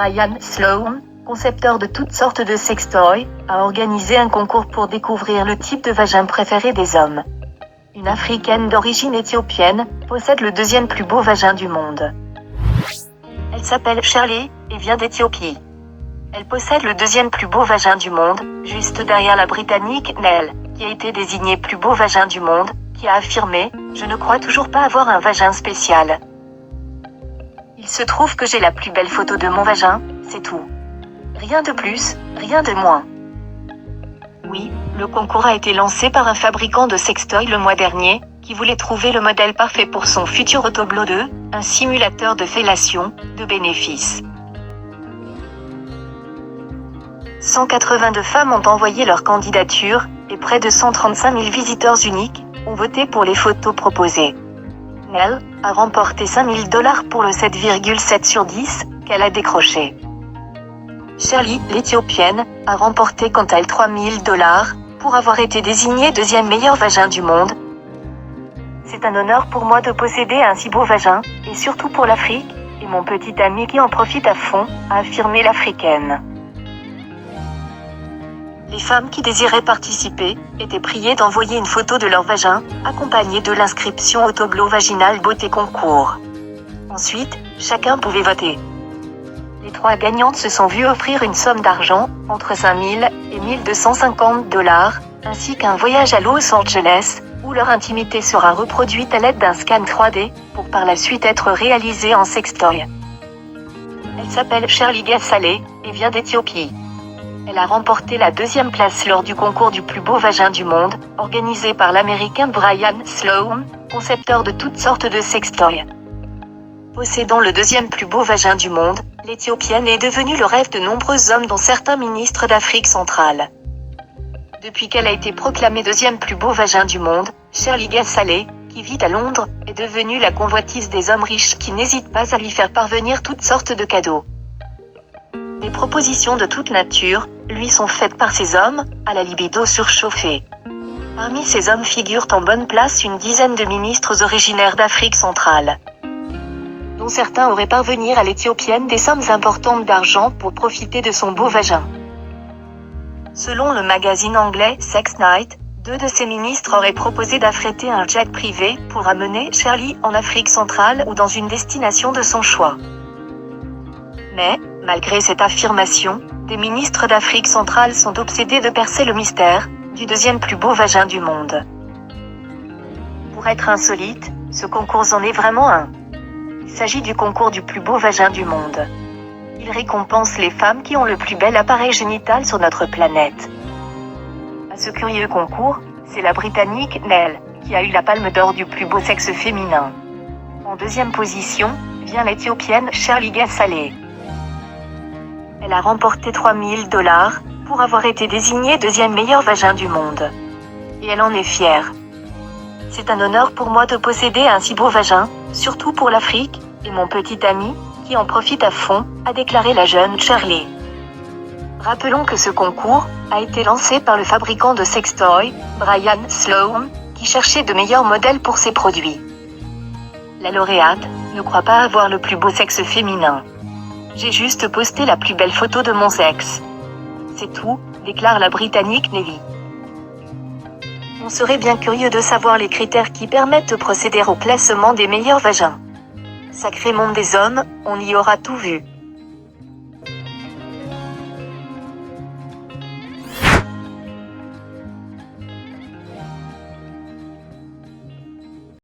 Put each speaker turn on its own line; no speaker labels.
Brian Sloan, concepteur de toutes sortes de sextoys, a organisé un concours pour découvrir le type de vagin préféré des hommes. Une Africaine d'origine éthiopienne possède le deuxième plus beau vagin du monde. Elle s'appelle Shirley et vient d'Éthiopie. Elle possède le deuxième plus beau vagin du monde, juste derrière la Britannique Nell, qui a été désignée plus beau vagin du monde, qui a affirmé « Je ne crois toujours pas avoir un vagin spécial. Il se trouve que j'ai la plus belle photo de mon vagin, c'est tout. Rien de plus, rien de moins. » Oui, le concours a été lancé par un fabricant de sextoy le mois dernier, qui voulait trouver le modèle parfait pour son futur Autoblo 2, un simulateur de fellation, de bénéfices. 182 femmes ont envoyé leur candidature, et près de 135 000 visiteurs uniques ont voté pour les photos proposées. Nell a remporté $5 000 pour le 7,7 sur 10 qu'elle a décroché. Shirley, l'Éthiopienne, a remporté quant à elle $3 000 pour avoir été désignée deuxième meilleur vagin du monde. C'est un honneur pour moi de posséder un si beau vagin, et surtout pour l'Afrique, et mon petit ami qui en profite à fond, a affirmé l'Africaine. Les femmes qui désiraient participer étaient priées d'envoyer une photo de leur vagin, accompagnée de l'inscription Autoblo Vaginal Beauté Concours. Ensuite, chacun pouvait voter. Les 3 gagnantes se sont vues offrir une somme d'argent, entre $5 000 et $1 250, ainsi qu'un voyage à Los Angeles, où leur intimité sera reproduite à l'aide d'un scan 3D, pour par la suite être réalisée en sextoy. Elle s'appelle Shirley Gassalé, et vient d'Éthiopie. Elle a remporté la 2e place lors du concours du plus beau vagin du monde, organisé par l'Américain Brian Sloan, concepteur de toutes sortes de sextoys. Possédant le 2e plus beau vagin du monde, l'Éthiopienne est devenue le rêve de nombreux hommes dont certains ministres d'Afrique centrale. Depuis qu'elle a été proclamée 2e plus beau vagin du monde, Shirley Gassalé, qui vit à Londres, est devenue la convoitise des hommes riches qui n'hésitent pas à lui faire parvenir toutes sortes de cadeaux. Des propositions de toute nature lui sont faites par ces hommes, à la libido surchauffée. Parmi ces hommes figurent en bonne place une dizaine de ministres originaires d'Afrique centrale, dont certains auraient parvenir à l'Éthiopienne des sommes importantes d'argent pour profiter de son beau vagin. Selon le magazine anglais Sex Night, 2 de ces ministres auraient proposé d'affréter un jet privé pour amener Shirley en Afrique centrale ou dans une destination de son choix. Mais, malgré cette affirmation, des ministres d'Afrique centrale sont obsédés de percer le mystère du 2e plus beau vagin du monde. Pour être insolite, ce concours en est vraiment un. Il s'agit du concours du plus beau vagin du monde. Il récompense les femmes qui ont le plus bel appareil génital sur notre planète. À ce curieux concours, c'est la Britannique Nell qui a eu la palme d'or du plus beau sexe féminin. En 2e position, vient l'Éthiopienne Shirley Gassalé. Elle a remporté $3 000 pour avoir été désignée 2e meilleur vagin du monde. Et elle en est fière. C'est un honneur pour moi de posséder un si beau vagin, surtout pour l'Afrique, et mon petit ami, qui en profite à fond, a déclaré la jeune Shirley. Rappelons que ce concours a été lancé par le fabricant de sextoy, Brian Sloan, qui cherchait de meilleurs modèles pour ses produits. La lauréate ne croit pas avoir le plus beau sexe féminin. J'ai juste posté la plus belle photo de mon sexe. C'est tout, déclare la Britannique Nelly. On serait bien curieux de savoir les critères qui permettent de procéder au classement des meilleurs vagins. Sacré monde des hommes, on y aura tout vu.